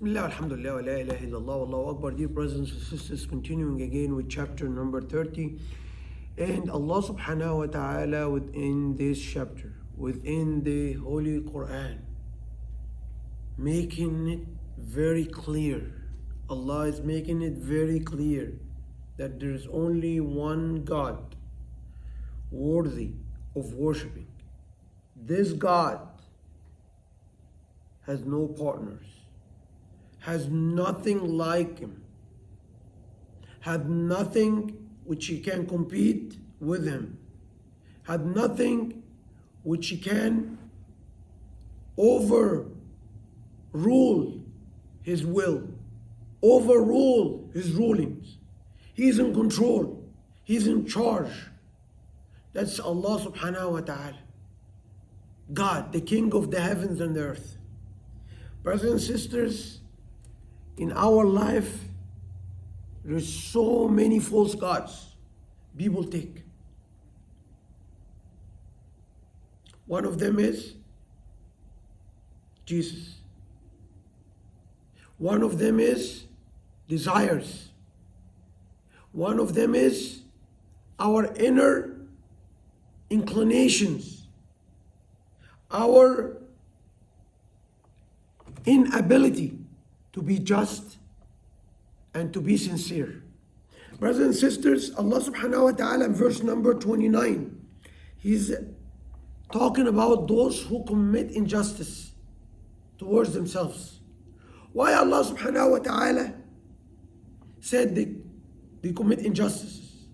Bismillah, alhamdulillah, wa la ilaha illallah, wallahu akbar. Dear brothers and sisters, continuing again with chapter number 30. And Allah subhanahu wa ta'ala within this chapter, within the Holy Quran, making it very clear. Allah is making it very clear that there is only one God worthy of worshipping. This God has no partners, has nothing like him, had nothing which he can compete with him, had nothing which he can overrule his will, overrule his rulings. He's in control, he's in charge. That's Allah subhanahu wa ta'ala, God, the King of the heavens and the earth. Brothers and sisters, in our life, there's so many false gods people take. One of them is Jesus. One of them is desires. One of them is our inner inclinations, our inability to be just and to be sincere. Brothers and sisters, Allah subhanahu wa ta'ala in verse number 29, He's talking about those who commit injustice towards themselves. Why Allah subhanahu wa ta'ala said they commit injustices?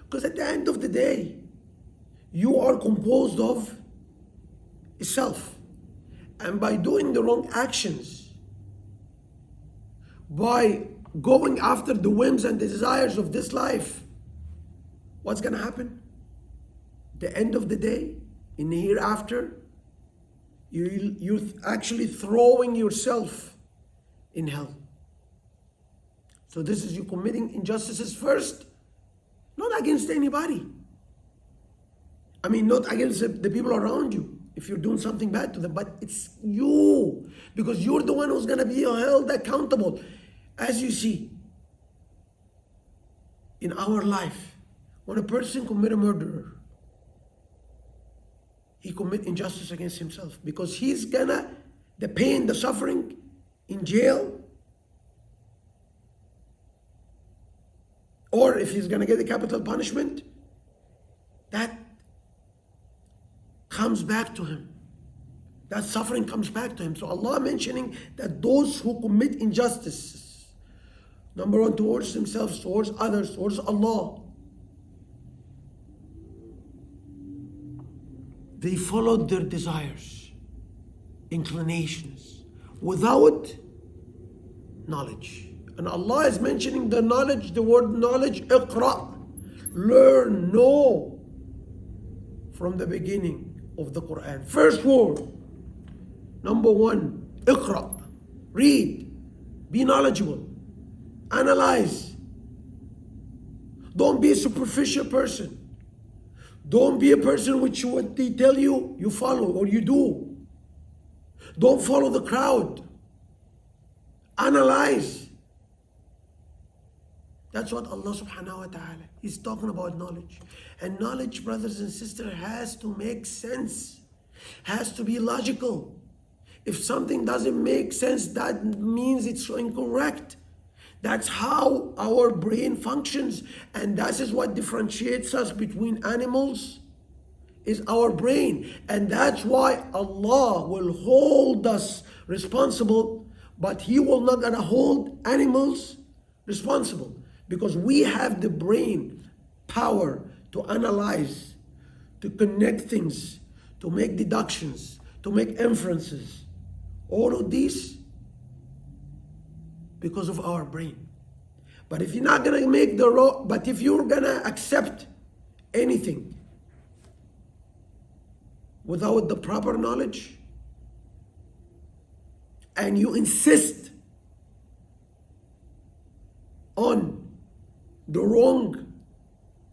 Because at the end of the day, you are composed of a self. And by doing the wrong actions, by going after the whims and the desires of this life, what's going to happen? The end of the day, in the hereafter, you're actually throwing yourself in hell. So this is you committing injustices first, not against anybody. I mean, not against the people around you, if you're doing something bad to them, but it's you, because you're the one who's going to be held accountable. As you see, in our life, when a person commits a murder, he commits injustice against himself, because he's gonna, the pain, the suffering in jail, or if he's gonna get the capital punishment, that comes back to him. That suffering comes back to him. So Allah mentioning that those who commit injustices, number one, towards themselves, towards others, towards Allah, they followed their desires, inclinations, without knowledge. And Allah is mentioning the knowledge, the word knowledge, iqra, learn, know, from the beginning of the Quran. First word, number one, iqra, read, be knowledgeable, analyze. Don't be a superficial person. Don't be a person which what they tell you, you follow or you do. Don't follow the crowd. Analyze. That's what Allah subhanahu wa ta'ala is talking about, knowledge. And knowledge, brothers and sisters, has to make sense, has to be logical. If something doesn't make sense, that means it's incorrect. That's how our brain functions, and that is what differentiates us between animals, is our brain. And that's why Allah will hold us responsible, but He will not gonna hold animals responsible, because we have the brain power to analyze, to connect things, to make deductions, to make inferences. All of these because of our brain. But if you're not gonna make the wrong, but if you're gonna accept anything without the proper knowledge, and you insist on the wrong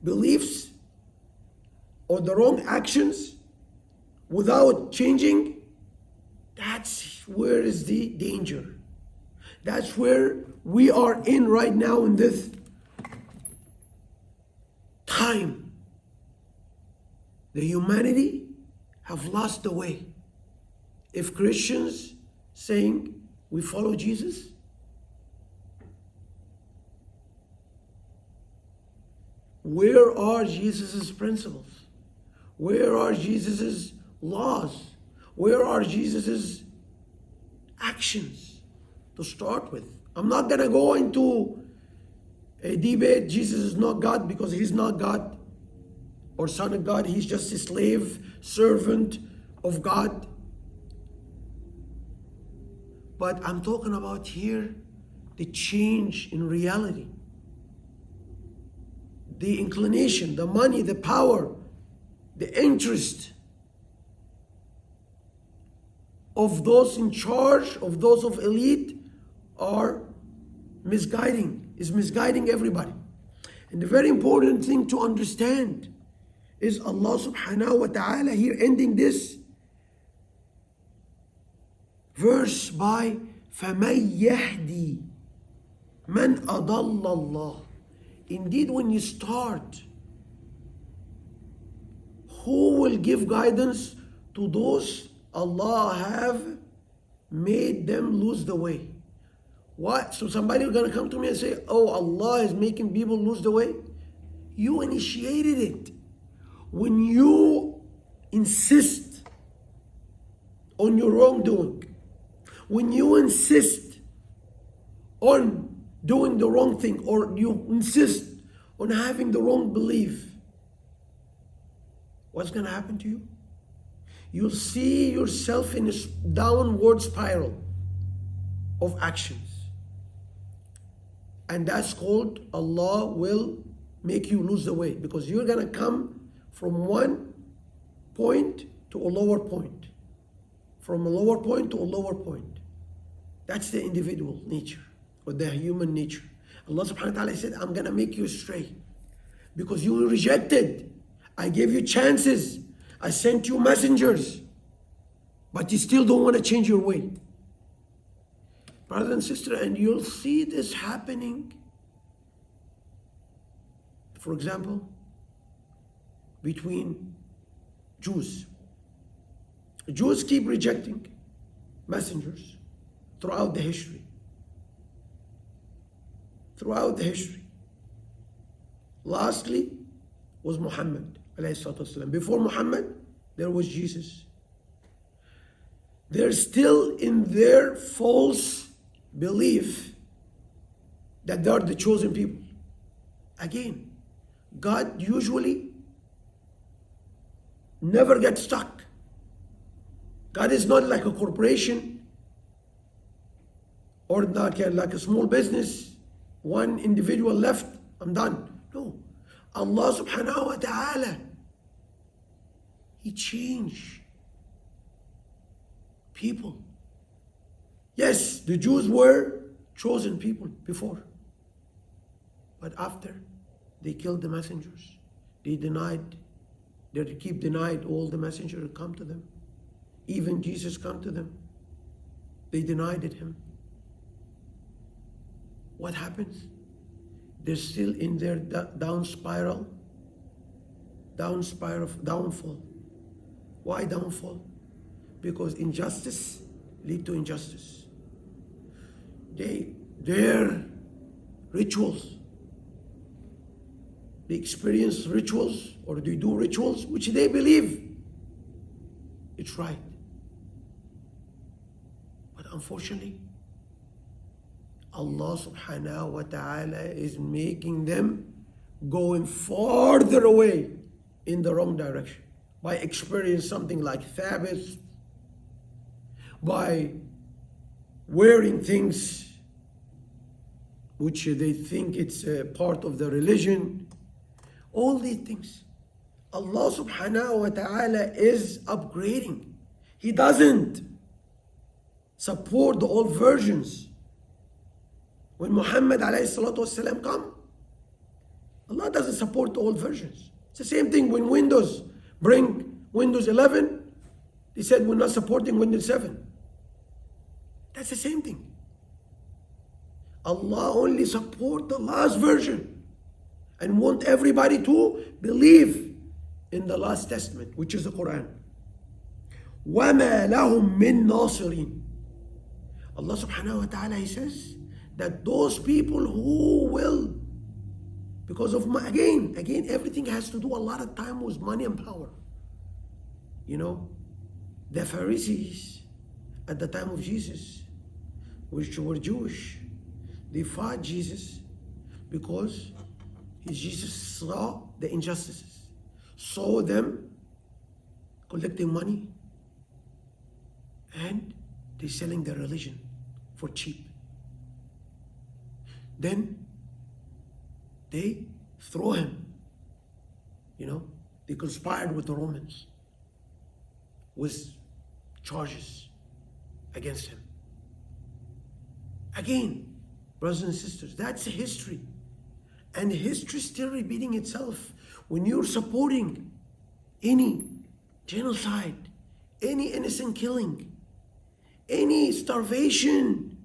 beliefs or the wrong actions without changing, that's where is the danger. That's where we are in right now in this time. The humanity have lost the way. If Christians saying we follow Jesus, where are Jesus' principles? Where are Jesus' laws? Where are Jesus' actions to start with? I'm not going to go into a debate. Jesus is not God, because he's not God or Son of God. He's just a slave, servant of God. But I'm talking about here the change in reality. The inclination, the money, the power, the interest of those in charge, of those of elite, are is misguiding everybody. And the very important thing to understand is Allah subhanahu wa ta'ala here ending this verse by فَمَن يَهْدِي مَنْ أَضَلَّ اللَّهِ. Indeed, when you start, who will give guidance to those Allah have made them lose the way? What? So somebody is going to come to me and say, oh, Allah is making people lose the way? You initiated it. When you insist on your wrongdoing, when you insist on doing the wrong thing, or you insist on having the wrong belief, what's going to happen to you? You'll see yourself in a downward spiral of actions. And that's called Allah will make you lose the way, because you're going to come from one point to a lower point, from a lower point to a lower point. That's the individual nature, or the human nature. Allah subhanahu wa ta'ala said, I'm going to make you astray because you rejected. I gave you chances. I sent you messengers, but you still don't want to change your way. Brother and sister, and you'll see this happening, for example, between Jews. Jews keep rejecting messengers throughout the history. Throughout the history. Lastly was Muhammad alayhi salatu wasalam. Before Muhammad, there was Jesus. They're still in their false belief that they are the chosen people. Again, God usually never gets stuck. God is not like a corporation or like a small business. One individual left, I'm done. No. Allah subhanahu wa ta'ala, He changed people. Yes, the Jews were chosen people before. But after they killed the messengers, they keep denied all the messengers that come to them. Even Jesus come to them. They denied him. What happens? They're still in their downfall. Why downfall? Because injustice lead to injustice. Their rituals, they experience rituals, or they do rituals which they believe it's right. But unfortunately, Allah subhanahu wa ta'ala is making them going farther away in the wrong direction by experiencing something like Sabbath, by wearing things which they think it's a part of the religion. All these things, Allah subhanahu wa ta'ala is upgrading. He doesn't support the old versions. When Muhammad alayhi salatu wasalam come, Allah doesn't support the old versions. It's the same thing when Windows bring Windows 11, they said we're not supporting Windows 7. That's the same thing. Allah only support the last version and want everybody to believe in the last testament, which is the Quran. وَمَا لَهُم مِّن نَاصِرِينَ. Allah subhanahu wa ta'ala, He says that those people who will, because of, again, everything has to do a lot of time with money and power. You know, the Pharisees at the time of Jesus, which were Jewish, they fought Jesus because Jesus saw the injustices, saw them collecting money, and they're selling their religion for cheap. Then they throw him. You know, they conspired with the Romans with charges against him. Again, brothers and sisters, that's history. And history is still repeating itself. When you're supporting any genocide, any innocent killing, any starvation,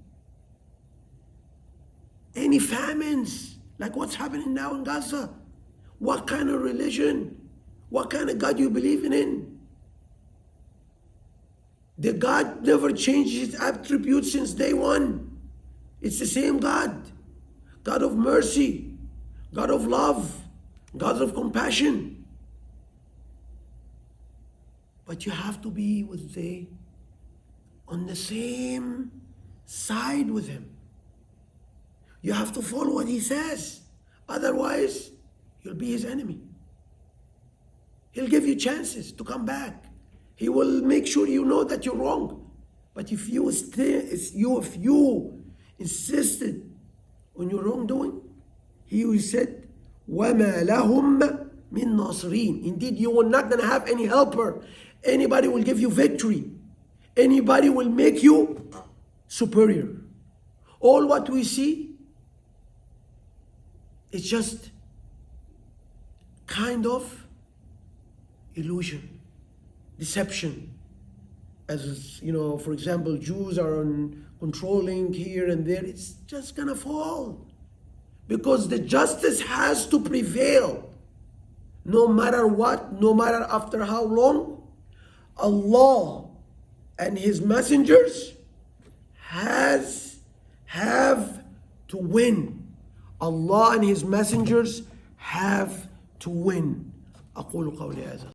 any famines, like what's happening now in Gaza, what kind of religion, what kind of God you believe in? The God never changed His attributes since day one. It's the same God. God of mercy, God of love, God of compassion. But you have to be on the same side with Him. You have to follow what He says. Otherwise, you'll be His enemy. He'll give you chances to come back. He will make sure you know that you're wrong. But if you insisted on your wrongdoing, He said, وَمَا لَهُمْ مِن نَاصِرِينَ. Indeed, you will not gonna have any helper. Anybody will give you victory. Anybody will make you superior. All what we see is just kind of illusion, deception. As you know, for example, Jews are controlling here and there. It's just gonna fall because the justice has to prevail, no matter what, no matter after how long. Allah and His messengers have to win. Allah and His messengers have to win. أقول قولي هذا.